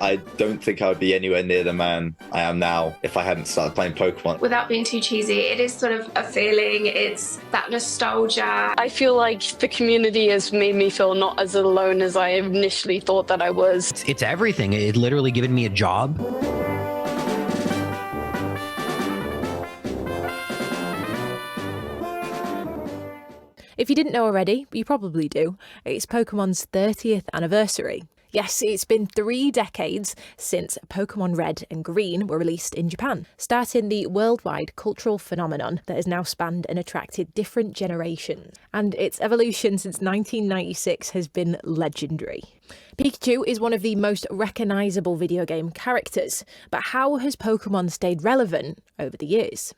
I don't think I would be anywhere near the man I am now if I hadn't started playing Pokemon. Without being too cheesy, it is sort of a feeling, it's that nostalgia. I feel like the community has made me feel not as alone as I initially thought that I was. It's everything. It literally given me a job. If you didn't know already, you probably do, it's Pokemon's 30th anniversary. Yes, it's been 3 decades since Pokemon Red and Green were released in Japan, starting the worldwide cultural phenomenon that has now spanned and attracted different generations. And its evolution since 1996 has been legendary. Pikachu is one of the most recognisable video game characters, but how has Pokemon stayed relevant over the years?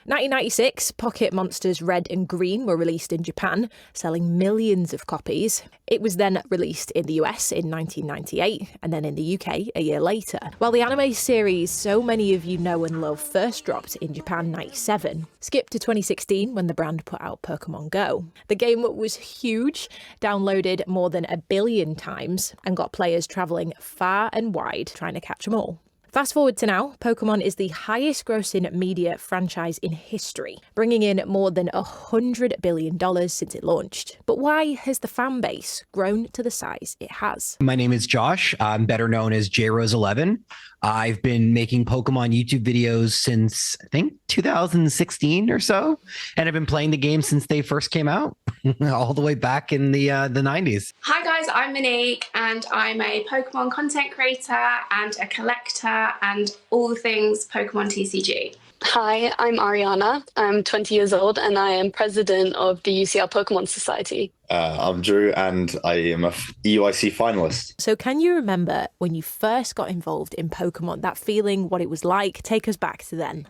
1996, Pocket Monsters Red and Green were released in Japan, selling millions of copies. It was then released in the US in 1998, and then in the UK a year later. While the anime series so many of you know and love first dropped in Japan 97, skip to 2016 when the brand put out Pokemon Go. The game was huge, downloaded more than 1 billion times, and got players travelling far and wide trying to catch them all. Fast forward to now, Pokemon is the highest grossing media franchise in history, bringing in more than $100 billion since it launched. But why has the fan base grown to the size it has? My name is Josh. I'm better known as JRose11. I've been making Pokemon YouTube videos since, I think, 2016 or so. And I've been playing the game since they first came out, all the way back in the 90s. Hi guys, I'm Monique and I'm a Pokemon content creator and a collector and all things Pokemon TCG. Hi, I'm Ariana. I'm 20 years old and I am president of the UCL Pokemon Society. I'm Drew and I am a EUIC finalist. So can you remember when you first got involved in Pokemon, that feeling, what it was like? Take us back to then.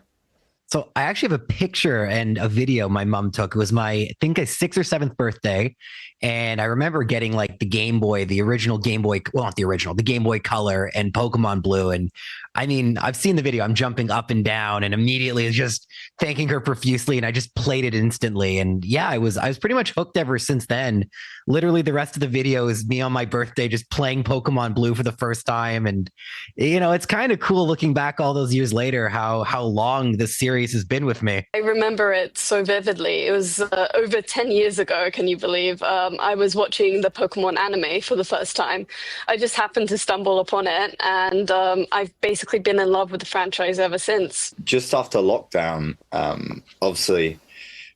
So I actually have a picture and a video my mom took. It was my, I think, a 6th or 7th birthday. And I remember getting like the Game Boy, the original Game Boy, well, not the original, the Game Boy Color and Pokemon Blue. And I mean, I've seen the video. I'm jumping up and down and immediately just thanking her profusely. And I just played it instantly. And yeah, I was pretty much hooked ever since then. Literally the rest of the video is me on my birthday, just playing Pokemon Blue for the first time. And, you know, it's kind of cool looking back all those years later, how long this series has been with me. I remember it so vividly. It was over 10 years ago, can you believe? I was watching the Pokemon anime for the first time. I just happened to stumble upon it, and I've basically been in love with the franchise ever since. Just after lockdown, obviously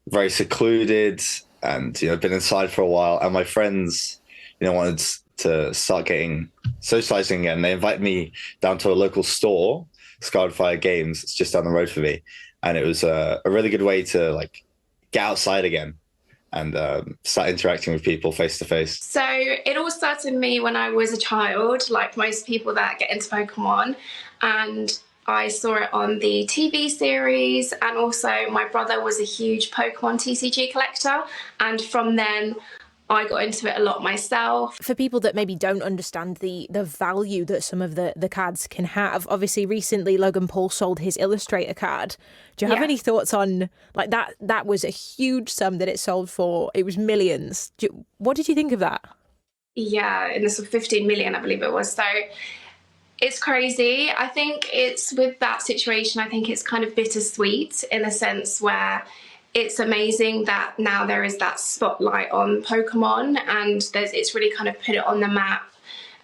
very secluded and, you know, been inside for a while. And my friends, you know, wanted to start getting socializing again. They invited me down to a local store, Scarred Fire Games. It's just down the road for me. And it was a really good way to like get outside again and start interacting with people face to face. So it all started with me when I was a child, like most people that get into Pokemon, and I saw it on the TV series, and also my brother was a huge Pokemon TCG collector, and from then I got into it a lot myself. For people that maybe don't understand the value that some of the cards can have, obviously recently Logan Paul sold his Illustrator card. Do you have any thoughts on like that? That was a huge sum that it sold for. It was millions. What did you think of that? Yeah, in the sort of 15 million, I believe it was. So it's crazy. I think it's with that situation, I think it's kind of bittersweet in a sense where it's amazing that now there is that spotlight on Pokemon and it's really kind of put it on the map,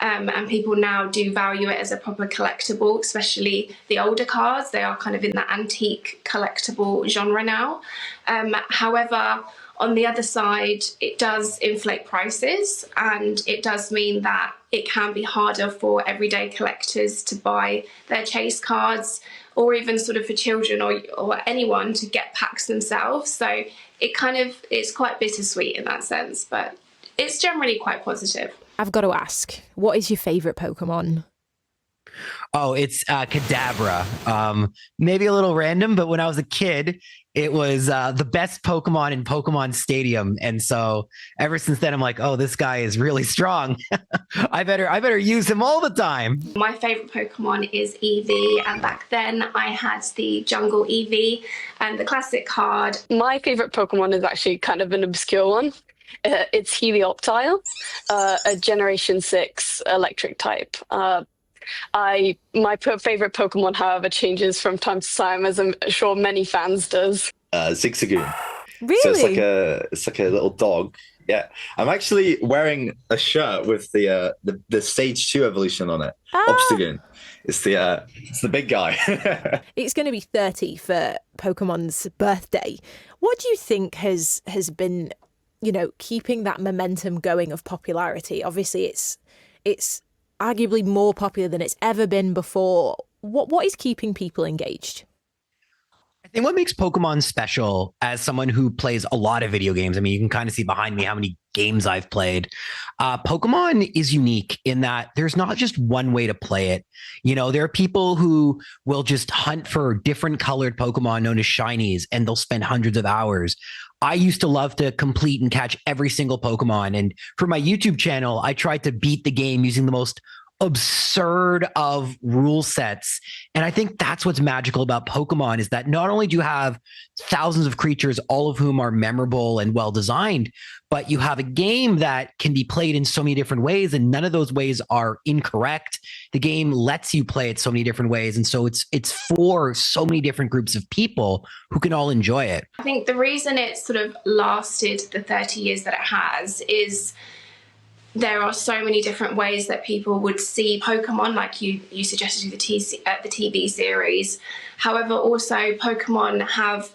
and people now do value it as a proper collectible, especially the older cards. They are kind of in the antique collectible genre now. However, on the other side, it does inflate prices, and it does mean that it can be harder for everyday collectors to buy their chase cards, or even sort of for children or anyone to get packs themselves. So it's quite bittersweet in that sense, but it's generally quite positive. I've got to ask, what is your favourite Pokemon? Oh, it's Kadabra. Maybe a little random, but when I was a kid, it was the best Pokemon in Pokemon Stadium. And so ever since then, I'm like, oh, this guy is really strong. I better use him all the time. My favourite Pokemon is Eevee, and back then I had the Jungle Eevee and the classic card. My favourite Pokemon is actually kind of an obscure one. It's Helioptile, a Generation 6 electric type. My favorite Pokemon, however, changes from time to time, as I'm sure many fans does. Zigzagoon. Really? So it's like a little dog. Yeah, I'm actually wearing a shirt with the stage 2 evolution on it. Obstagoon. It's the big guy. It's going to be 30 for Pokemon's birthday. What do you think has been, keeping that momentum going of popularity? Obviously, it's arguably more popular than it's ever been before. What is keeping people engaged? I think what makes Pokemon special, as someone who plays a lot of video games, I mean, you can kind of see behind me how many games I've played. Pokemon is unique in that there's not just one way to play it. There are people who will just hunt for different colored Pokemon known as shinies, and they'll spend hundreds of hours. I used to love to complete and catch every single Pokemon. And for my YouTube channel, I tried to beat the game using the most absurd of rule sets. And I think that's what's magical about Pokemon, is that not only do you have thousands of creatures, all of whom are memorable and well designed, but you have a game that can be played in so many different ways, and none of those ways are incorrect. The game lets you play it so many different ways. And so it's for so many different groups of people who can all enjoy it. I think the reason it's sort of lasted the 30 years that it has is there are so many different ways that people would see Pokemon, like you suggested with the TV series. However, also Pokemon have,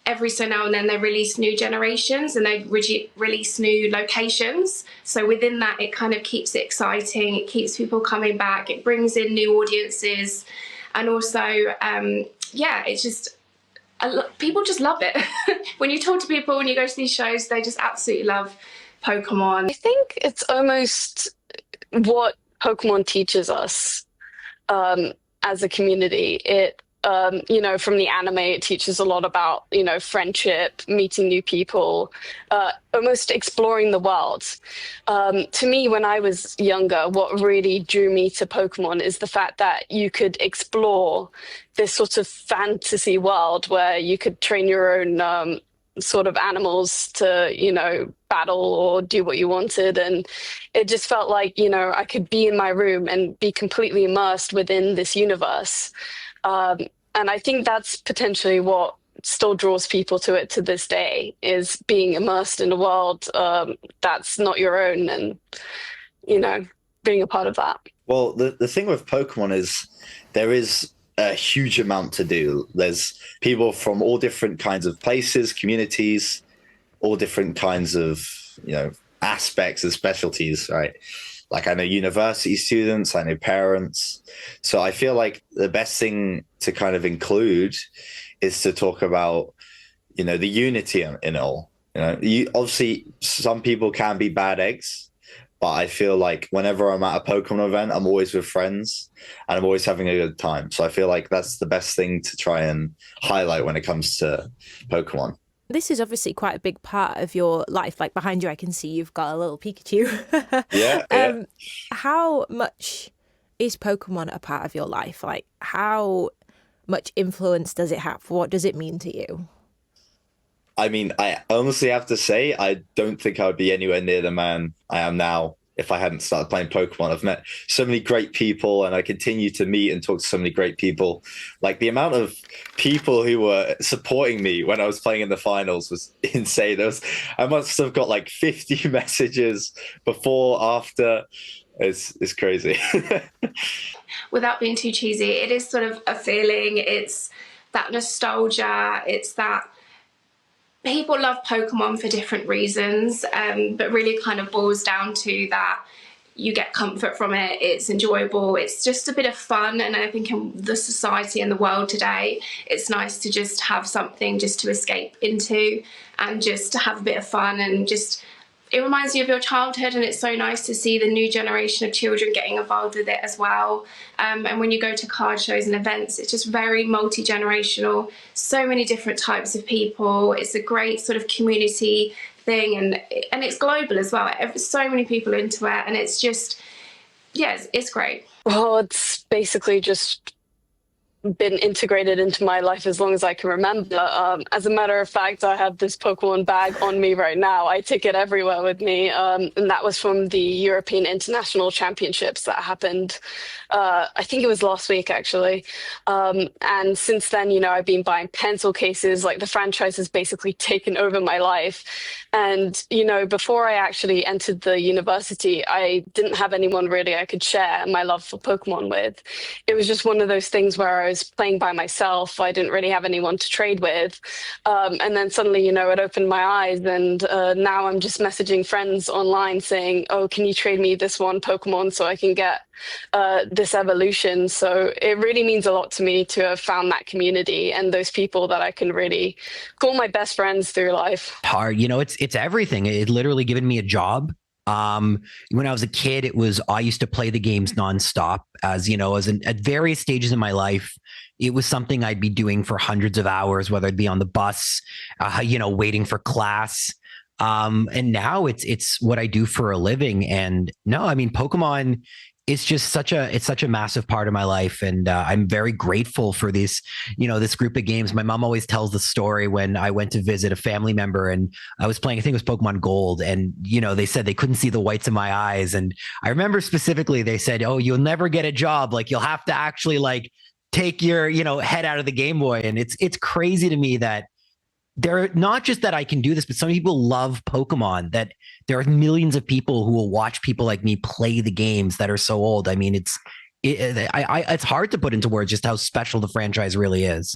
every so now and then, they release new generations and they release new locations. So within that, it kind of keeps it exciting. It keeps people coming back. It brings in new audiences. And also, it's just, people just love it. When you talk to people, when you go to these shows, they just absolutely love Pokemon. I think it's almost what Pokemon teaches us as a community. It, from the anime, it teaches a lot about, friendship, meeting new people, almost exploring the world. To me, when I was younger, what really drew me to Pokemon is the fact that you could explore this sort of fantasy world where you could train your own sort of animals to, battle or do what you wanted. And it just felt like, I could be in my room and be completely immersed within this universe. And I think that's potentially what still draws people to it to this day, is being immersed in a world that's not your own and, being a part of that. Well, the thing with Pokemon is there is a huge amount to do. There's people from all different kinds of places, communities, all different kinds of, aspects and specialties, right? Like I know university students, I know parents. So I feel like the best thing to kind of include is to talk about, the unity in it all. Obviously some people can be bad eggs, but I feel like whenever I'm at a Pokemon event, I'm always with friends and I'm always having a good time. So I feel like that's the best thing to try and highlight when it comes to Pokemon. This is obviously quite a big part of your life. Like behind you, I can see you've got a little Pikachu. Yeah. How much is Pokemon a part of your life? Like how much influence does it have? What does it mean to you? I mean, I honestly have to say, I don't think I would be anywhere near the man I am now if I hadn't started playing Pokemon. I've met so many great people and I continue to meet and talk to so many great people. Like the amount of people who were supporting me when I was playing in the finals was insane. I must have got like 50 messages before, after. It's crazy. Without being too cheesy, it is sort of a feeling. It's that nostalgia. It's that people love Pokemon for different reasons, but really kind of boils down to that you get comfort from it. It's enjoyable. It's just a bit of fun. And I think in the society and the world today, it's nice to just have something just to escape into and just to have a bit of fun and just, it reminds you of your childhood, and it's so nice to see the new generation of children getting involved with it as well. And when you go to card shows and events, it's just very multi-generational, so many different types of people. It's a great sort of community thing, and it's global as well. So many people into it, and it's just, it's great. Well, it's basically just been integrated into my life as long as I can remember. As a matter of fact, I have this Pokemon bag on me right now. I take it everywhere with me. And that was from the European International Championships that happened, I think it was last week, actually. And since then, you know, I've been buying pencil cases. Like, the franchise has basically taken over my life. And, you know, before I actually entered the university, I didn't have anyone really I could share my love for Pokemon with. It was just one of those things where I was playing by myself. I didn't really have anyone to trade with. And then suddenly, you know, it opened my eyes. And now I'm just messaging friends online saying, oh, can you trade me this one Pokemon so I can get this evolution? So it really means a lot to me to have found that community and those people that I can really call my best friends through life. Hard, you know, it's everything. It literally given me a job. When I was a kid, I used to play the games nonstop, as you know, at various stages in my life. It was something I'd be doing for hundreds of hours, whether I'd be on the bus, you know, waiting for class. And now it's what I do for a living. And no, I mean, Pokemon, it's just such a massive part of my life. And I'm very grateful for this group of games. My mom always tells the story when I went to visit a family member and I was playing, I think it was Pokemon Gold. And, you know, they said they couldn't see the whites of my eyes. And I remember specifically, they said, oh, you'll never get a job. Like, you'll have to actually like take your, you know, head out of the Game Boy. And it's crazy to me that there, not just that I can do this, but some people love Pokemon, that there are millions of people who will watch people like me play the games that are so old. I mean, it's hard to put into words just how special the franchise really is.